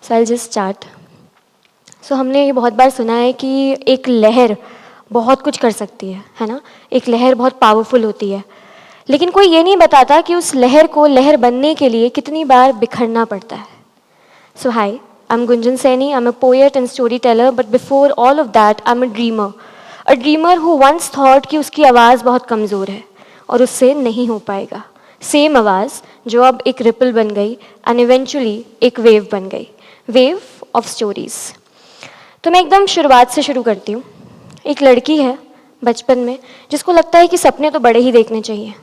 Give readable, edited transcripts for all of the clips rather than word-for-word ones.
So I just start. सो हमने ये बहुत बार सुना है कि एक लहर बहुत कुछ कर सकती है ना। एक लहर बहुत पावरफुल होती है, लेकिन कोई ये नहीं बताता कि उस लहर को लहर बनने के लिए कितनी बार बिखरना पड़ता है। So hi, I am Gunjan Saini, I am a poet and storyteller, but before all of that I am a dreamer. A dreamer who once thought कि उसकी आवाज़ बहुत कमज़ोर है और उससे नहीं हो पाएगा। सेम आवाज़ जो अब एक रिपल बन गई एंड इवेंचुअली एक वेव बन गई, वेव ऑफ स्टोरीज़। तो मैं एकदम शुरुआत से शुरू करती हूँ। एक लड़की है बचपन में जिसको लगता है कि सपने तो बड़े ही देखने चाहिए,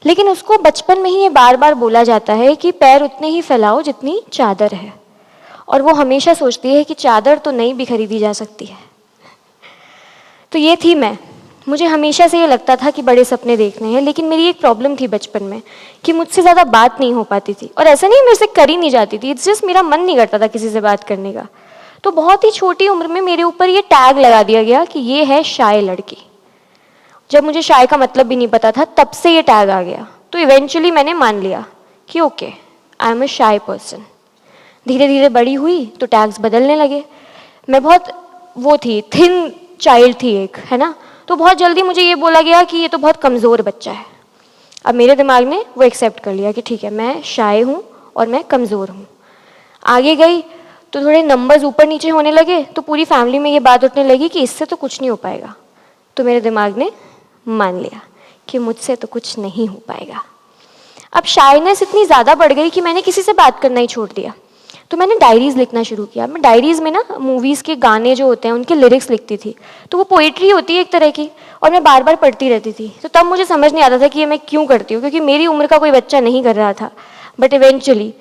लेकिन उसको बचपन में ही ये बार बार बोला जाता है कि पैर उतने ही फैलाओ जितनी चादर है, और वो हमेशा सोचती है कि चादर तो नहीं भी खरीदी जा सकती है। तो ये थी मैं। मुझे हमेशा से ये लगता था कि बड़े सपने देखने हैं, लेकिन मेरी एक प्रॉब्लम थी बचपन में कि मुझसे ज़्यादा बात नहीं हो पाती थी। और ऐसा नहीं मेरे से करी नहीं जाती थी, इट्स जस्ट मेरा मन नहीं करता था किसी से बात करने का। तो बहुत ही छोटी उम्र में मेरे ऊपर ये टैग लगा दिया गया कि ये है शाय लड़की। जब मुझे शाय का मतलब भी नहीं पता था, तब से ये टैग आ गया। तो इवेंचुअली मैंने मान लिया कि okay, I am a shy person. धीरे धीरे बड़ी हुई तो टैग्स बदलने लगे। मैं बहुत वो थी, थिन चाइल्ड थी एक, है ना। तो बहुत जल्दी मुझे ये बोला गया कि ये तो बहुत कमज़ोर बच्चा है। अब मेरे दिमाग ने वो एक्सेप्ट कर लिया कि ठीक है, मैं शाय हूँ और मैं कमज़ोर हूँ। आगे गई तो थोड़े नंबर्स ऊपर नीचे होने लगे, तो पूरी फैमिली में ये बात उठने लगी कि इससे तो कुछ नहीं हो पाएगा। तो मेरे दिमाग ने मान लिया कि मुझसे तो कुछ नहीं हो पाएगा। अब शायनेस इतनी ज़्यादा बढ़ गई कि मैंने किसी से बात करना ही छोड़ दिया। तो मैंने डायरीज़ लिखना शुरू किया। मैं डायरीज़ में ना मूवीज़ के गाने जो होते हैं उनके लिरिक्स लिखती थी। तो वो पोइट्री होती है एक तरह की, और मैं बार बार पढ़ती रहती थी। तो तब मुझे समझ नहीं आता था कि ये मैं क्यों करती हूँ, क्योंकि मेरी उम्र का कोई बच्चा नहीं कर रहा था। बट इवेंचुअली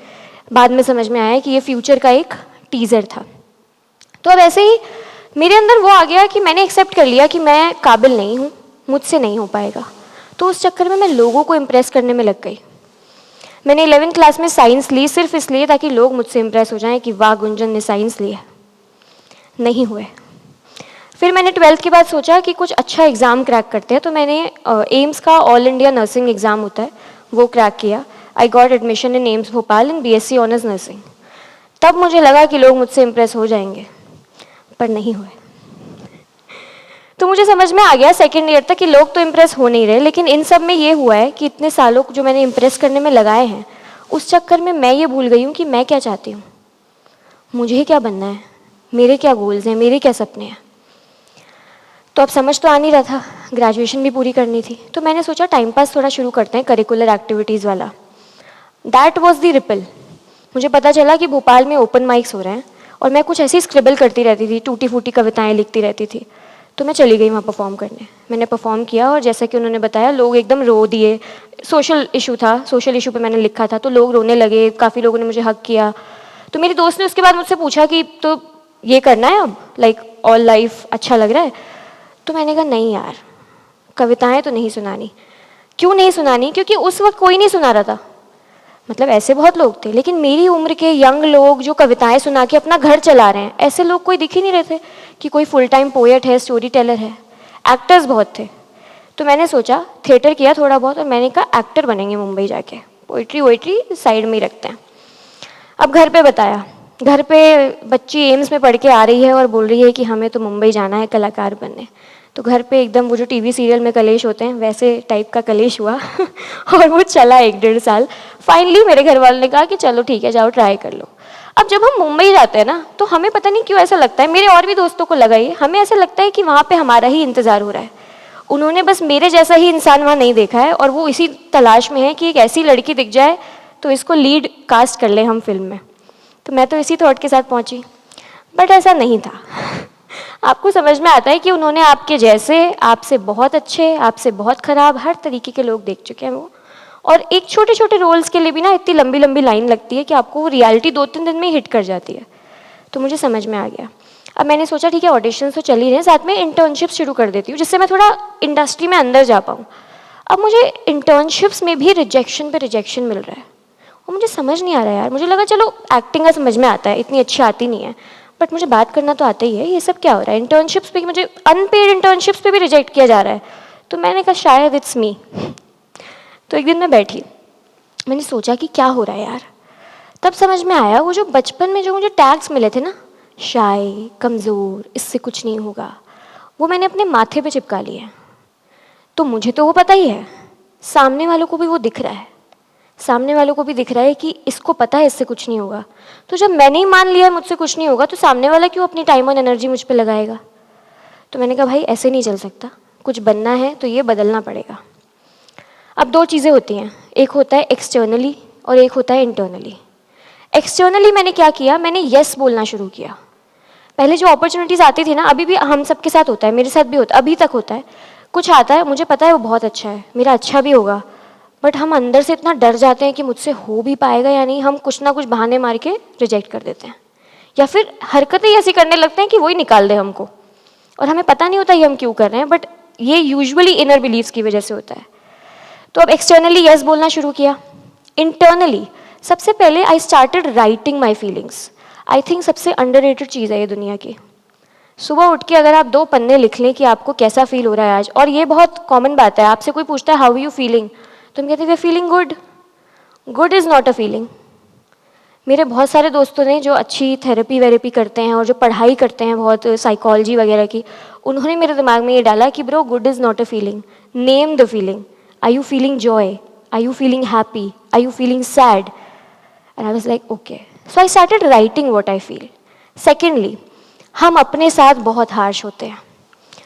बाद में समझ में आया कि ये फ्यूचर का एक टीज़र था। तो अब ऐसे ही मेरे अंदर वो आ गया कि मैंने एक्सेप्ट कर लिया कि मैं काबिल नहीं हूँ, मुझसे नहीं हो पाएगा। तो उस चक्कर में मैं लोगों को इम्प्रेस करने में लग गई। मैंने 11वीं क्लास में साइंस ली सिर्फ इसलिए ताकि लोग मुझसे इम्प्रेस हो जाएं कि वाह गुंजन ने साइंस लिया। नहीं हुए। फिर मैंने 12th के बाद सोचा कि कुछ अच्छा एग्ज़ाम क्रैक करते हैं। तो मैंने एम्स का ऑल इंडिया नर्सिंग एग्ज़ाम होता है वो क्रैक किया। I got admission in AIIMS Bhopal in BSc honours nursing. तब मुझे लगा कि लोग मुझसे इम्प्रेस हो जाएंगे, पर नहीं हुए। तो मुझे समझ में आ गया सेकेंड ईयर तक कि लोग तो इम्प्रेस हो नहीं रहे, लेकिन इन सब में ये हुआ है कि इतने सालों जो मैंने इम्प्रेस करने में लगाए हैं, उस चक्कर में मैं ये भूल गई हूँ कि मैं क्या चाहती हूँ, मुझे क्या बनना है, मेरे क्या गोल्स हैं, मेरे क्या सपने हैं। तो अब समझ तो आ नहीं रहा था, ग्रेजुएशन भी पूरी करनी थी। तो मैंने सोचा टाइम पास थोड़ा शुरू करते हैं करिकुलर एक्टिविटीज़ वाला। That was the ripple. मुझे पता चला कि भोपाल में ओपन माइक्स हो रहे हैं, और मैं कुछ ऐसी स्क्रिबल करती रहती थी, टूटी फूटी कविताएं लिखती रहती थी। तो मैं चली गई वहाँ परफॉर्म करने। मैंने परफॉर्म किया, और जैसा कि उन्होंने बताया लोग एकदम रो दिए। सोशल इशू था, सोशल इशू पे मैंने लिखा था, तो लोग रोने लगे। काफ़ी लोगों ने मुझे हक किया। तो मेरी दोस्त ने उसके बाद मुझसे पूछा कि तो ये करना है अब, लाइक ऑल लाइफ अच्छा लग रहा है। तो मैंने कहा नहीं यार, कविताएं तो नहीं सुनानी। क्यों नहीं सुनानी? क्योंकि उस वक्त कोई नहीं सुना रहा था। मतलब ऐसे बहुत लोग थे, लेकिन मेरी उम्र के यंग लोग जो कविताएं सुना के अपना घर चला रहे हैं, ऐसे लोग कोई दिख ही नहीं रहे थे कि कोई फुल टाइम पोएट है, स्टोरी टेलर है। एक्टर्स बहुत थे। तो मैंने सोचा, थिएटर किया थोड़ा बहुत, और मैंने कहा एक्टर बनेंगे मुंबई जाके, पोइट्री वोइट्री साइड में ही रखते हैं। अब घर पे बताया, घर पे बच्ची एम्स में पढ़ के आ रही है और बोल रही है कि हमें तो मुंबई जाना है कलाकार बनने। तो घर पे एकदम वो जो टीवी सीरियल में कलेश होते हैं वैसे टाइप का कलेश हुआ और वो चला 1-1.5 साल। फाइनली मेरे घर वालों ने कहा कि चलो ठीक है, जाओ ट्राई कर लो। अब जब हम मुंबई जाते हैं ना, तो हमें पता नहीं क्यों ऐसा लगता है, मेरे और भी दोस्तों को लगा ये, हमें ऐसा लगता है कि वहाँ पे हमारा ही इंतज़ार हो रहा है। उन्होंने बस मेरे जैसा ही इंसान वहाँ नहीं देखा है, और वो इसी तलाश में है कि एक ऐसी लड़की दिख जाए तो इसको लीड कास्ट कर ले हम फिल्म में। तो मैं तो इसी थॉट के साथ पहुँची, बट ऐसा नहीं था। आपको समझ में आता है कि उन्होंने आपके जैसे, आपसे बहुत अच्छे, आपसे बहुत ख़राब, हर तरीके के लोग देख चुके हैं वो। और एक छोटे छोटे रोल्स के लिए भी ना इतनी लंबी लंबी लाइन लगती है कि आपको वो रियलिटी 2-3 दिन में ही हिट कर जाती है। तो मुझे समझ में आ गया। अब मैंने सोचा ठीक है, ऑडिशंस तो चल ही रहे हैं, साथ में इंटर्नशिप शुरू कर देती हूँ जिससे मैं थोड़ा इंडस्ट्री में अंदर जा पाऊँ। अब मुझे इंटर्नशिप्स में भी रिजेक्शन पे रिजेक्शन मिल रहा है, और मुझे समझ नहीं आ रहा है यार। मुझे लगा चलो एक्टिंग का समझ में आता है, इतनी अच्छी आती नहीं है, बट मुझे बात करना तो आता ही है। ये सब क्या हो रहा है? इंटर्नशिप्स पे मुझे, अनपेड इंटर्नशिप्स पे भी रिजेक्ट किया जा रहा है। तो मैंने कहा शायद इट्स मी। तो एक दिन मैं बैठी, मैंने सोचा कि क्या हो रहा है यार। तब समझ में आया वो जो बचपन में जो मुझे टैग्स मिले थे ना, शाय, कमज़ोर, इससे कुछ नहीं होगा, वो मैंने अपने माथे पे चिपका लिए हैं। तो मुझे तो वो पता ही है, सामने वालों को भी वो दिख रहा है, सामने वालों को भी दिख रहा है कि इसको पता है इससे कुछ नहीं होगा। तो जब मैंने ही मान लिया मुझसे कुछ नहीं होगा, तो सामने वाला क्यों अपनी टाइम और एनर्जी मुझ पर लगाएगा। तो मैंने कहा भाई ऐसे नहीं चल सकता, कुछ बनना है तो ये बदलना पड़ेगा। अब दो चीज़ें होती हैं, एक होता है एक्सटर्नली और एक होता है इंटरनली। एक्सटर्नली मैंने क्या किया, मैंने येस बोलना शुरू किया। पहले जो अपॉर्चुनिटीज़ आती थी ना, अभी भी हम सबके साथ होता है, मेरे साथ भी होता है, अभी तक होता है, कुछ आता है मुझे पता है वो बहुत अच्छा है, मेरा अच्छा भी होगा, बट हम अंदर से इतना डर जाते हैं कि मुझसे हो भी पाएगा या नहीं, हम कुछ ना कुछ बहाने मार के रिजेक्ट कर देते हैं, या फिर हरकतें ऐसी करने लगते हैं कि वही निकाल दे हमको, और हमें पता नहीं होता ये हम क्यों कर रहे हैं, बट ये यूजुअली इनर बिलीव्स की वजह से होता है। तो अब एक्सटर्नली यस बोलना शुरू किया। इंटरनली सबसे पहले आई started writing my feelings. I think सबसे अंडररेटेड चीज़ है ये दुनिया की। सुबह उठ के अगर आप 2 पन्ने लिख लें कि आपको कैसा फील हो रहा है आज, और ये बहुत कॉमन बात है, आपसे कोई पूछता है हाउ यू फीलिंग, तो हम कहते हैं we are feeling good. Good is not a feeling. मेरे बहुत सारे दोस्तों ने जो अच्छी थेरेपी वेरेपी करते हैं और जो पढ़ाई करते हैं बहुत साइकोलॉजी वगैरह की, उन्होंने मेरे दिमाग में ये डाला कि bro good is not a feeling, name the feeling. Are you feeling joy, are you feeling happy, are you feeling sad? And I was like okay, so I started writing what I feel. Secondly, हम अपने साथ बहुत harsh होते हैं।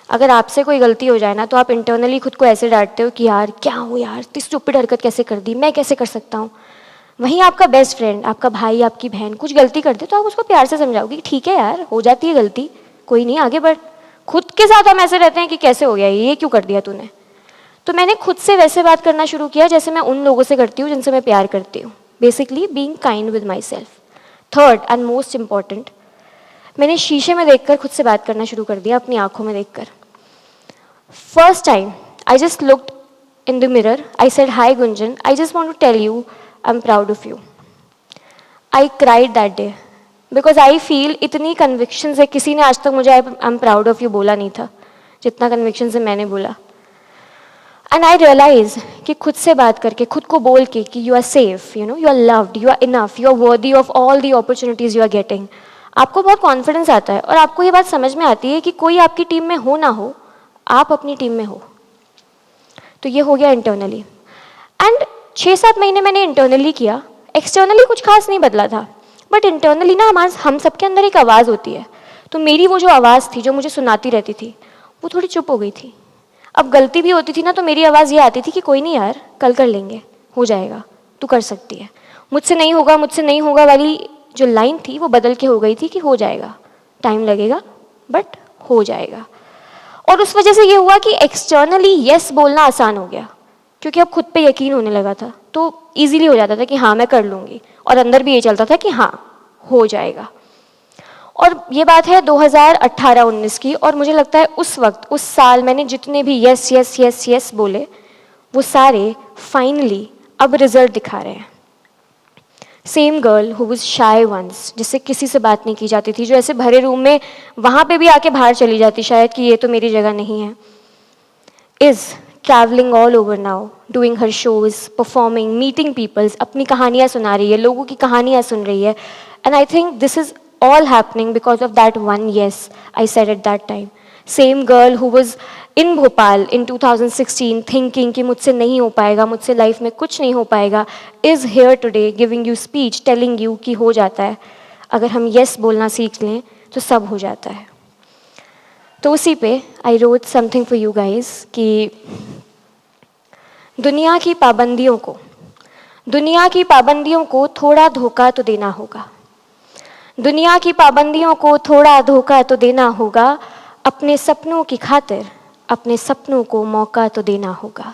अगर आपसे कोई गलती हो जाए ना, तो आप इंटरनली खुद को ऐसे डांटते हो कि यार क्या हो यार, इतनी स्टूपिड हरकत कैसे कर दी, मैं कैसे कर सकता हूँ। वहीं आपका बेस्ट फ्रेंड, आपका भाई, आपकी बहन कुछ गलती करते तो आप उसको प्यार से समझाओगे कि ठीक है यार, हो जाती है गलती, कोई नहीं, आगे बढ़। खुद के साथ हम ऐसे रहते हैं कि कैसे हो गया ये क्यों कर दिया तूने। तो मैंने खुद से वैसे बात करना शुरू किया जैसे मैं उन लोगों से करती हूँ जिनसे मैं प्यार करती हूँ। Basically being kind with my self. Third and most important, मैंने शीशे में देखकर खुद से बात करना शुरू कर दिया, अपनी आंखों में देखकर। First time I just looked in the mirror. I said, "Hi Gunjan, I just want to tell you I'm proud of you." I cried that day because I feel इतनी conviction से किसी ने आज तक मुझे I'm proud of you बोला नहीं था जितना conviction से मैंने बोला। And I realize कि खुद से बात करके, खुद को बोल के कि you are safe, you know, you are loved, you are enough, you are worthy of all the opportunities you are getting, आपको बहुत कॉन्फिडेंस आता है और आपको ये बात समझ में आती है कि कोई आपकी टीम में हो ना हो, आप अपनी टीम में हो। तो ये हो गया इंटरनली। एंड 6-7 महीने मैंने इंटरनली किया, एक्सटर्नली कुछ खास नहीं बदला था, बट इंटरनली ना हम सबके अंदर एक आवाज़ होती है। तो मेरी वो जो आवाज़ थी जो मुझे सुनाती रहती थी, वो थोड़ी चुप हो गई थी। अब गलती भी होती थी ना, तो मेरी आवाज़ ये आती थी कि कोई नहीं यार, कल कर लेंगे, हो जाएगा, तू कर सकती है। मुझसे नहीं होगा वाली जो लाइन थी वो बदल के हो गई थी कि हो जाएगा, टाइम लगेगा बट हो जाएगा। और उस वजह से ये हुआ कि एक्सटर्नली यस बोलना आसान हो गया, क्योंकि अब खुद पे यकीन होने लगा था, तो इजीली हो जाता था कि हाँ मैं कर लूँगी, और अंदर भी ये चलता था कि हाँ हो जाएगा। और ये बात है 2018-19 की, और मुझे लगता है उस वक्त, उस साल मैंने जितने भी यस यस यस यस बोले, वो सारे फाइनली अब रिजल्ट दिखा रहे हैं। Same girl who was shy once, जिससे किसी से बात नहीं की जाती थी, जो ऐसे भरे रूम में वहाँ पे भी आके बाहर चली जाती शायद कि ये तो मेरी जगह नहीं है, is travelling all over now, doing her shows, performing, meeting peoples, अपनी कहानियाँ सुना रही है, लोगों की कहानियाँ सुन रही है। And I think this is all happening because of that one yes I said at that time. Same girl who was in Bhopal in 2016 thinking कि मुझसे नहीं हो पाएगा, मुझसे लाइफ में कुछ नहीं हो पाएगा, is here today giving you speech telling you कि हो जाता है, अगर हम yes बोलना सीख लें तो सब हो जाता है। तो उसी पे I wrote something for you guys कि दुनिया की पाबंदियों को थोड़ा धोखा तो देना होगा, दुनिया की पाबंदियों को थोड़ा धोखा तो देना होगा, अपने सपनों की खातिर अपने सपनों को मौका तो देना होगा।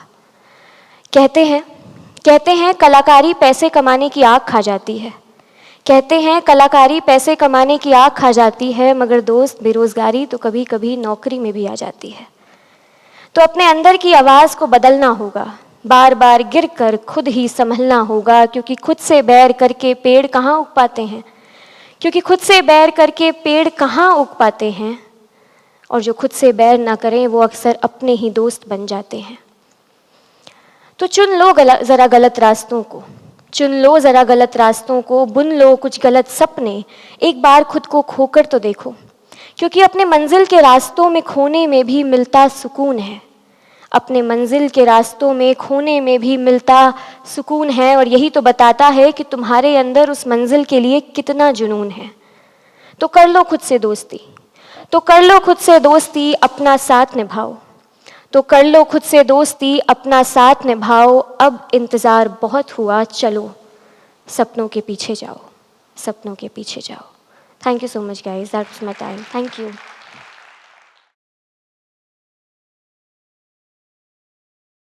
कहते हैं कलाकारी पैसे कमाने की आग खा जाती है, कहते हैं कलाकारी पैसे कमाने की आग खा जाती है, मगर दोस्त बेरोजगारी तो कभी कभी नौकरी में भी आ जाती है। तो अपने अंदर की आवाज़ को बदलना होगा, बार बार गिर कर खुद ही संभलना होगा, क्योंकि खुद से बैर करके पेड़ कहाँ उग पाते हैं, क्योंकि खुद से बैर करके पेड़ कहाँ उग पाते हैं, और जो खुद से बैर ना करें वो अक्सर अपने ही दोस्त बन जाते हैं। तो चुन लो ज़रा गलत रास्तों को, चुन लो ज़रा गलत रास्तों को, बुन लो कुछ गलत सपने, एक बार खुद को खोकर तो देखो, क्योंकि अपने मंजिल के रास्तों में खोने में भी मिलता सुकून है। अपने मंजिल के रास्तों में खोने में भी मिलता सुकून है, और यही तो बताता है कि तुम्हारे अंदर उस मंजिल के लिए कितना जुनून है। तो कर लो खुद से दोस्ती, तो कर लो खुद से दोस्ती, अपना साथ निभाओ। तो कर लो खुद से दोस्ती, अपना साथ निभाओ। अब इंतज़ार बहुत हुआ, चलो सपनों के पीछे जाओ, सपनों के पीछे जाओ। Thank you so much guys, that's my time. Thank you.